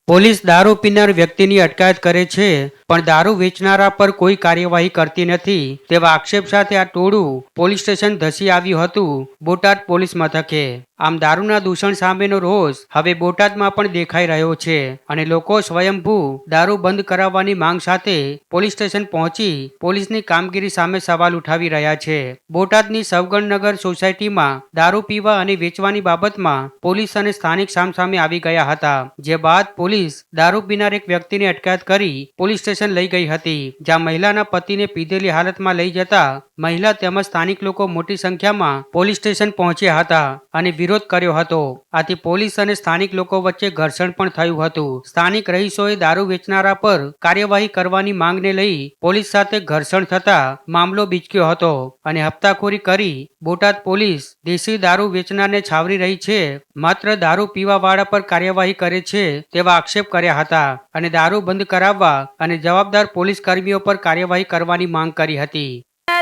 Police દારૂ પીનાર વ્યક્તિની અટકાયત કરે છે પણ દારૂ વેચનારા પર કોઈ કાર્યવાહી કરતી નથી તેવા આક્ષેપ સાથે આ ટોળું પોલીસ સ્ટેશન ધસી આવ્યું હતું બોટાદ પોલીસ મથકે। આમ દારૂના દૂષણ સામેનો રોષ હવે બોટાદમાં પણ દેખાઈ રહ્યો છે અને લોકો સ્વયંભૂ દારૂ બંધ કરાવવાની માંગ સાથે પોલીસ સ્ટેશન પહોંચી પોલીસની કામગીરી સામે સવાલ ઉઠાવી રહ્યા છે। બોટાદની સવગણનગર સોસાયટીમાં દારૂ પીવા અને વેચવાની બાબતમાં પોલીસ અને સ્થાનિક સામસામે આવી ગયા હતા, જે બાદ પોલીસ દારૂ પીનાર એક વ્યક્તિની અટકાયત કરી પોલીસ સ્ટેશન લઈ ગઈ હતી, જ્યાં મહિલાના પતિને પીધેલી હાલતમાં લઈ જતા મહિલા તેમજ સ્થાનિક લોકો મોટી સંખ્યામાં પોલીસ સ્ટેશન પહોંચ્યા હતા અને વિરોધ કર્યો હતો। આથી પોલીસ અને સ્થાનિક લોકો વચ્ચે ઘર્ષણ પણ થયું હતું। સ્થાનિક રહીશોએ દારૂ વેચનારા પર કાર્યવાહી કરવાની માંગને લઈ પોલીસ સાથે ઘર્ષણ થતા મામલો બીચક્યો હતો અને હપ્તાખોરી કરી બોટાદ પોલીસ દેશી દારૂ વેચનારને છાવરી રહી છે, માત્ર દારૂ પીવા વાળા પર કાર્યવાહી કરે છે તેવા આક્ષેપ કર્યા હતા અને દારૂ બંધ કરાવવા અને જવાબદાર પોલીસ કર્મીઓ પર કાર્યવાહી કરવાની માંગ કરી હતી।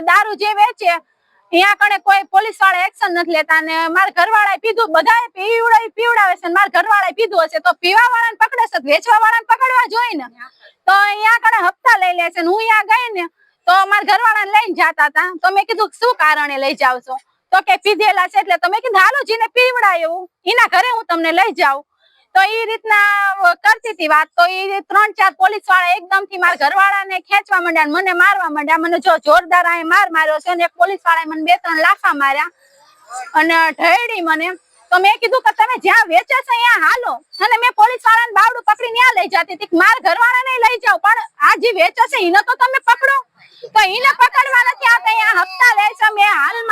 દારૂ જે વેચે અહીંયા કણે કોઈ પોલીસ વાળા એક્શન નથી લેતા ને મારા ઘરવાળાએ પીધું, બધાએ પીવડાવે છે, મારા ઘરવાળાએ પીધું હશે તો પીવા વાળાને પકડે છે, વેચવા વાળાને પકડવા જોઈએ ને। તો અહીંયા કણે હપ્તા લઈ લે છે ને હું અહીંયા ગઈ ને તો મારા ઘરવાળાને લઈને જતા હતા તો મેં કીધું શું કારણે લઈ જાવ છો તો કે પીધેલા છે એટલે તો મેં કીધું હાલો જીને પીવડાયું એના ઘરે હું તમને લઈ જાઉં। તો એ રીતના કરતી હતી વાત તો એ 3-4 પોલીસ વાળા એકદમ થી મારા ઘરવાળાને ખેંચવા માંડ્યા, મને મારવા માંડ્યા, મને જો જોરદાર આ માર માર્યો છે અને એક પોલીસ વાળાએ મને 2-3 લાફા માર્યા અને ઢળડી મને। તો મેં કીધું કે તમે જ્યાં વેચે છે ત્યાં હાલો અને મેં પોલીસ વાળાને બાવડું પકડીને ત્યાં લઈ જતી હતી, મારા ઘરવાળાને લઈ જાવ પણ આ જે વેચે છે એને તો તમે પકડો, તો એને પકડવા નથી આવતા, અહીંયા હપ્તા લે છે। મેં હાલમાં